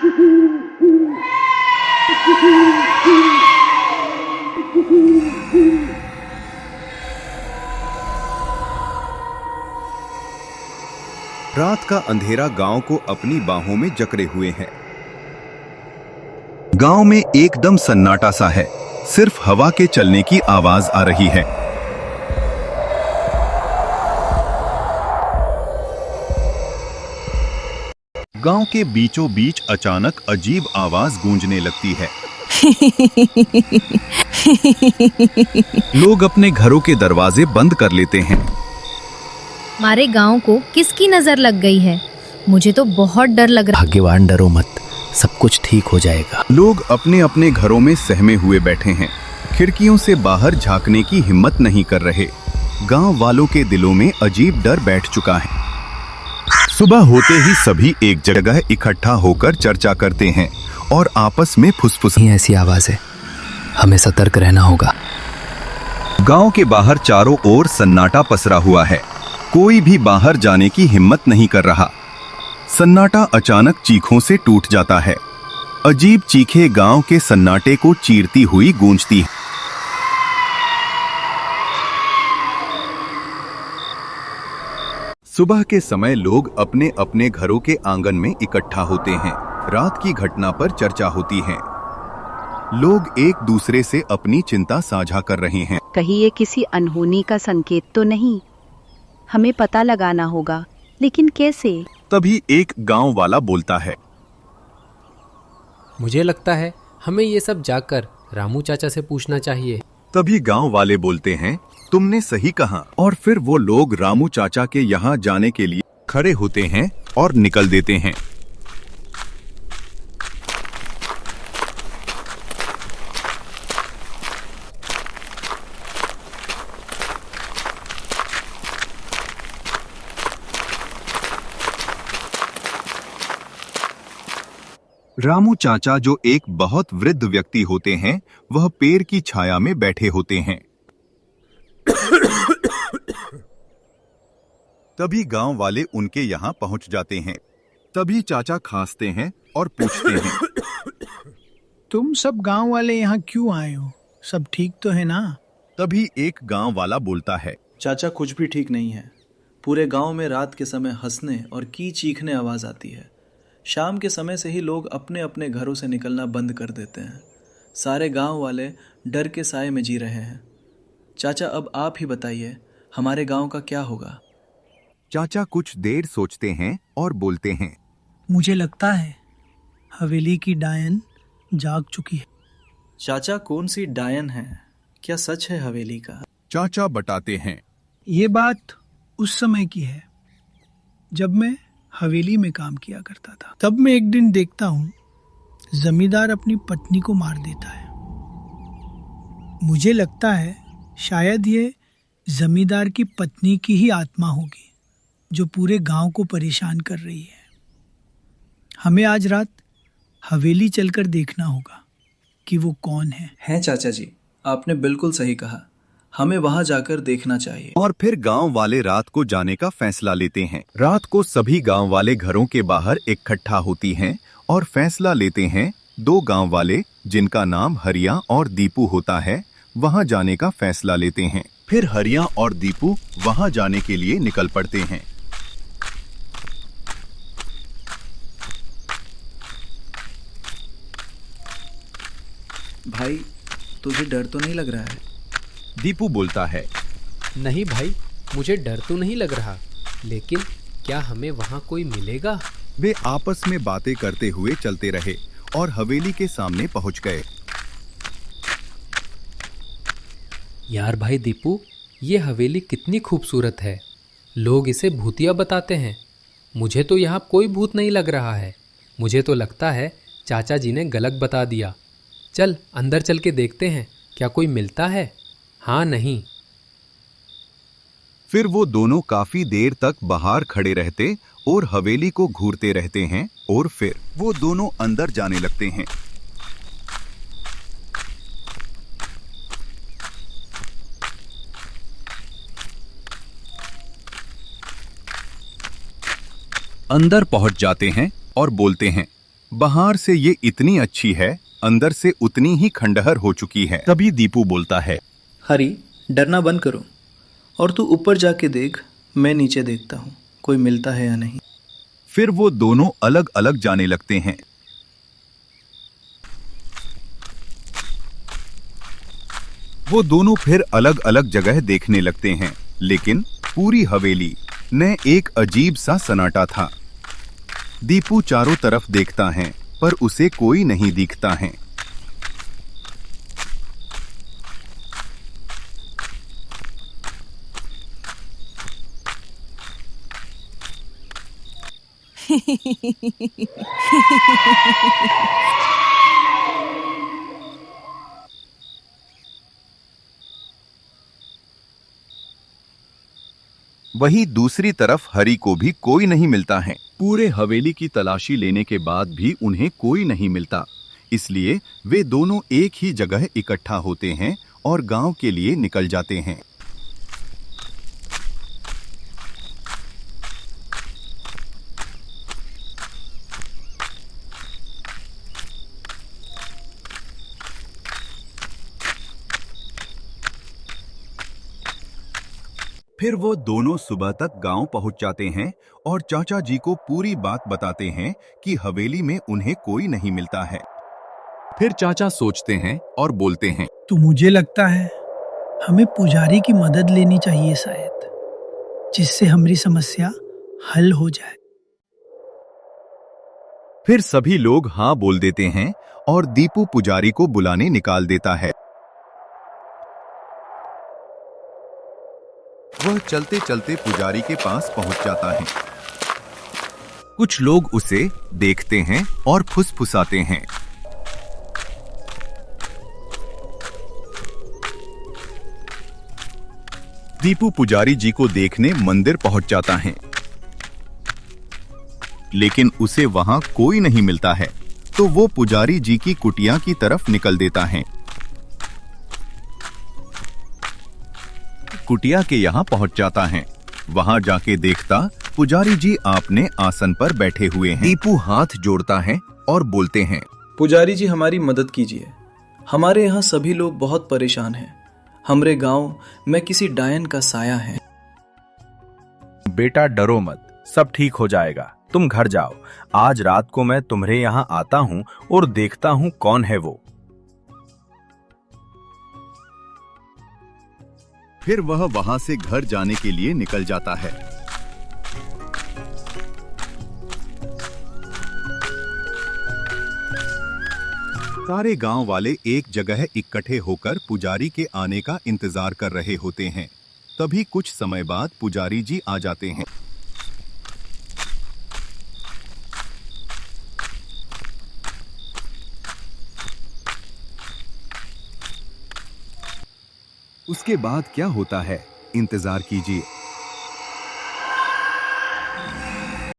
रात का अंधेरा गांव को अपनी बाहों में जकड़े हुए है। गांव में एकदम सन्नाटा सा है, सिर्फ हवा के चलने की आवाज आ रही है। गांव के बीचों बीच अचानक अजीब आवाज गूंजने लगती है। लोग अपने घरों के दरवाजे बंद कर लेते हैं। हमारे गांव को किसकी नजर लग गई है? मुझे तो बहुत डर लग रहा है। भाग्यवान, डरो मत, सब कुछ ठीक हो जाएगा। लोग अपने अपने घरों में सहमे हुए बैठे हैं, खिड़कियों से बाहर झांकने की हिम्मत नहीं कर रहे। गांव वालों के दिलों में अजीब डर बैठ चुका है। सुबह होते ही सभी एक जगह इकट्ठा होकर चर्चा करते हैं और आपस में फुसफुस। ऐसी आवाज है, हमें सतर्क रहना होगा। गांव के बाहर चारों ओर सन्नाटा पसरा हुआ है, कोई भी बाहर जाने की हिम्मत नहीं कर रहा। सन्नाटा अचानक चीखों से टूट जाता है। अजीब चीखें गांव के सन्नाटे को चीरती हुई गूंजती हैं। सुबह के समय लोग अपने अपने घरों के आंगन में इकट्ठा होते हैं। रात की घटना पर चर्चा होती है। लोग एक दूसरे से अपनी चिंता साझा कर रहे हैं। कहीं ये किसी अनहोनी का संकेत तो नहीं? हमें पता लगाना होगा, लेकिन कैसे? तभी एक गांव वाला बोलता है, मुझे लगता है हमें ये सब जाकर रामू चाचा से पूछना चाहिए। तभी गांव वाले बोलते हैं, तुमने सही कहा। और फिर वो लोग रामू चाचा के यहाँ जाने के लिए खड़े होते हैं और निकल देते हैं। रामू चाचा, जो एक बहुत वृद्ध व्यक्ति होते हैं, वह पेड़ की छाया में बैठे होते हैं। तभी गांव वाले उनके यहाँ पहुंच जाते हैं। तभी चाचा खांसते हैं और पूछते हैं, तुम सब गांव वाले यहाँ क्यों आए हो? सब ठीक तो है ना? तभी एक गांव वाला बोलता है, चाचा, कुछ भी ठीक नहीं है। पूरे गांव में रात के समय हंसने और की चीखने आवाज आती है। शाम के समय से ही लोग अपने अपने घरों से निकलना बंद कर देते हैं। सारे गांव वाले डर के साए में जी रहे हैं। चाचा, अब आप ही बताइए, हमारे गांव का क्या होगा? चाचा कुछ देर सोचते हैं और बोलते हैं, मुझे लगता है हवेली की डायन जाग चुकी है। चाचा, कौन सी डायन है? क्या सच है हवेली का? चाचा बताते हैं, ये बात उस समय की है जब मैं हवेली में काम किया करता था। तब मैं एक दिन देखता हूँ जमींदार अपनी पत्नी को मार देता है। मुझे लगता है शायद ये जमींदार की पत्नी की ही आत्मा होगी जो पूरे गांव को परेशान कर रही है। हमें आज रात हवेली चलकर देखना होगा कि वो कौन है। हैं चाचा जी, आपने बिल्कुल सही कहा। हमें वहां जाकर देखना चाहिए। और फिर गांव वाले रात को जाने का फैसला लेते हैं। रात को सभी गांव वाले घरों के बाहर इकट्ठा होती हैं और फैसला लेते हैं। दो गांव वाले, जिनका नाम हरिया और दीपू होता है, वहां जाने का फैसला लेते हैं। फिर हरिया और दीपू वहां जाने के लिए निकल पड़ते हैं। भाई, तुझे डर तो नहीं लग रहा है? दीपू बोलता है, नहीं भाई, मुझे डर तो नहीं लग रहा, लेकिन क्या हमें वहाँ कोई मिलेगा? वे आपस में बातें करते हुए चलते रहे और हवेली के सामने पहुंच गए। यार भाई दीपू, ये हवेली कितनी खूबसूरत है। लोग इसे भूतिया बताते हैं। मुझे तो यहाँ कोई भूत नहीं लग रहा है। मुझे तो लगता है चाचा जी ने गलत बता दिया। चल अंदर चल के देखते हैं, क्या कोई मिलता है? हाँ नहीं। फिर वो दोनों काफी देर तक बाहर खड़े रहते और हवेली को घूरते रहते हैं और फिर वो दोनों अंदर जाने लगते हैं। अंदर पहुंच जाते हैं और बोलते हैं, बाहर से ये इतनी अच्छी है, अंदर से उतनी ही खंडहर हो चुकी है। तभी दीपू बोलता है, हरी, डरना बंद करो और तू ऊपर जाके देख, मैं नीचे देखता हूँ कोई मिलता है या नहीं। फिर वो दोनों अलग अलग जाने लगते हैं। वो दोनों फिर अलग अलग जगह देखने लगते हैं, लेकिन पूरी हवेली में एक अजीब सा सन्नाटा था। दीपू चारों तरफ देखता है, पर उसे कोई नहीं दिखता है। वहीं दूसरी तरफ हरी को भी कोई नहीं मिलता है। पूरे हवेली की तलाशी लेने के बाद भी उन्हें कोई नहीं मिलता। इसलिए वे दोनों एक ही जगह इकट्ठा होते हैं और गांव के लिए निकल जाते हैं। फिर वो दोनों सुबह तक गांव पहुंच जाते हैं और चाचा जी को पूरी बात बताते हैं कि हवेली में उन्हें कोई नहीं मिलता है। फिर चाचा सोचते हैं और बोलते हैं, तो मुझे लगता है हमें पुजारी की मदद लेनी चाहिए शायद, जिससे हमारी समस्या हल हो जाए। फिर सभी लोग हाँ बोल देते हैं और दीपू पुजारी को बुलाने निकाल देता है। वह चलते चलते पुजारी के पास पहुंच जाता है। कुछ लोग उसे देखते हैं और फुसफुसाते हैं। दीपू पुजारी जी को देखने मंदिर पहुंच जाता है, लेकिन उसे वहां कोई नहीं मिलता है, तो वो पुजारी जी की कुटिया की तरफ निकल देता है। कुटिया के यहाँ पहुंच जाता है। वहां जाके देखता पुजारी जी आपने आसन पर बैठे हुए हैं। दीपू हाथ जोड़ता है और बोलते हैं, पुजारी जी हमारी मदद कीजिए, हमारे यहाँ सभी लोग बहुत परेशान हैं। हमरे गांव में किसी डायन का साया है। बेटा डरो मत, सब ठीक हो जाएगा, तुम घर जाओ। आज रात को मैं तुम्हारे यहाँ आता हूँ और देखता हूँ कौन है वो। फिर वह वहां से घर जाने के लिए निकल जाता है। सारे गांव वाले एक जगह इकट्ठे होकर पुजारी के आने का इंतजार कर रहे होते हैं। तभी कुछ समय बाद पुजारी जी आ जाते हैं। उसके बाद क्या होता है, इंतजार कीजिए।